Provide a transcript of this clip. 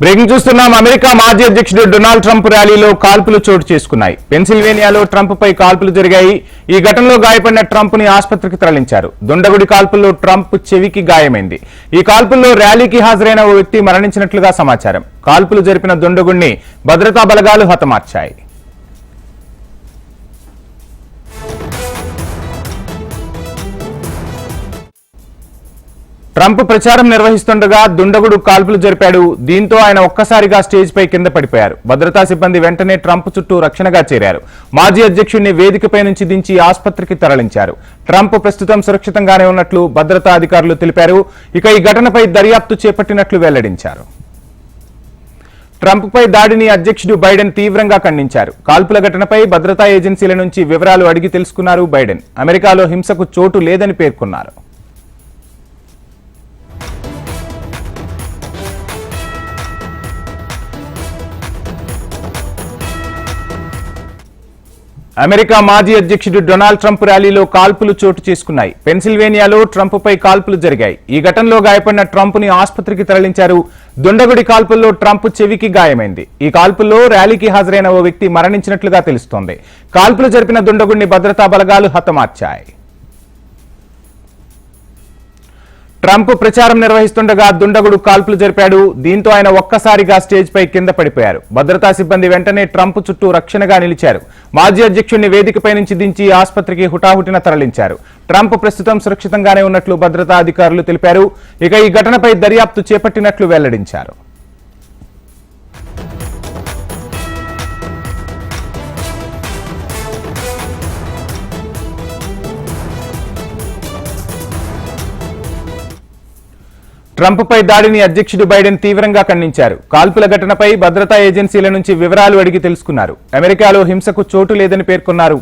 Breaking చూస్తున్నాం. America మాజీ అధ్యక్షుడు డొనాల్డ్ ట్రంప్ ర్యాలీలో కాల్పులు చోటు చేసుకున్నాయి. పెన్సిల్వేనియాలో ట్రంప్ పై కాల్పులు జరిగాయి. ఈ ఘటనలో గాయపడిన ట్రంప్ ని ఆసుపత్రికి తరలించారు. దుండగుడి కాల్పుల్లో ట్రంప్ చెవికి గాయమైంది. ఈ కాల్పుల్లో ర్యాలీకి హాజరైన ఓ వ్యక్తి మరణించినట్లుగా సమాచారం. కాల్పులు జరిపిన దుండగుడిని భద్రతా బలగాలు హతమార్చాయి. ట్రంప్ ప్రచారం నిర్వహిస్తుండగా దుండగుడు కాల్పులు జరిపాడు. దీంతో ఆయన ఒక్కసారిగా స్టేజ్ పై కింద పడిపోయారు. భద్రతా సిబ్బంది వెంటనే ట్రంప్ చుట్టూ రక్షణగా చేరారు. మాజీ అధ్యక్షుడిని వేదికపై నుంచి దించి ఆసుపత్రికి తరలించారు. ట్రంప్ ప్రస్తుతం సురక్షితంగానే ఉన్నట్లు భద్రతా అధికారులు తెలిపారు. ఇక ఈ ఘటనపై దర్యాప్తు చేపట్టినట్లు వెల్లడించారు. ట్రంప్ పై దాడిని అధ్యక్షుడు బైడెన్ తీవ్రంగా ఖండించారు. కాల్పుల ఘటనపై భద్రతా ఏజెన్సీల నుంచి వివరాలు అడిగి తెలుసుకున్నారు బైడెన్. అమెరికాలో హింసకు చోటు లేదని పేర్కొన్నారు. అమెరికా మాజీ అధ్యక్షుడు డొనాల్డ్ ట్రంప్ ర్యాలీలో కాల్పులు చోటు చేసుకున్నాయి. పెన్సిల్వేనియాలో ట్రంప్ పై కాల్పులు జరిగాయి. ఈ ఘటనలో గాయపడిన ట్రంప్ ని ఆసుపత్రికి తరలించారు. దుండగుడి కాల్పుల్లో ట్రంప్ చెవికి గాయమైంది. ఈ కాల్పుల్లో ర్యాలీకి హాజరైన ఓ వ్యక్తి మరణించినట్లుగా తెలుస్తోంది. కాల్పులు జరిపిన దుండగుడిని భద్రతా బలగాలు హతమార్చాయి. ట్రంప్ ప్రచారం నిర్వహిస్తుండగా దుండగుడు కాల్పులు జరిపాడు. దీంతో ఆయన ఒక్కసారిగా స్టేజ్ పై కింద పడిపోయారు. భద్రతా సిబ్బంది వెంటనే ట్రంప్ చుట్టూ రక్షణగా నిలిచారు. మాజీ అధ్యక్షుడిని వేదికపై నుంచి దించి ఆసుపత్రికి హుటాహుటిన తరలించారు. ట్రంప్ ప్రస్తుతం సురక్షితంగానే ఉన్నట్లు భద్రతా అధికారులు తెలిపారు. ఇక ఈ ఘటనపై దర్యాప్తు చేపట్టినట్లు వెల్లడించారు. ట్రంప్ పై దాడిని అధ్యక్షుడు బైడెన్ తీవ్రంగా ఖండించారు. కాల్పుల ఘటనపై భద్రతా ఏజెన్సీల నుంచి వివరాలు అడిగి తెలుసుకున్నారు. అమెరికాలో హింసకు చోటు లేదని పేర్కొన్నారు.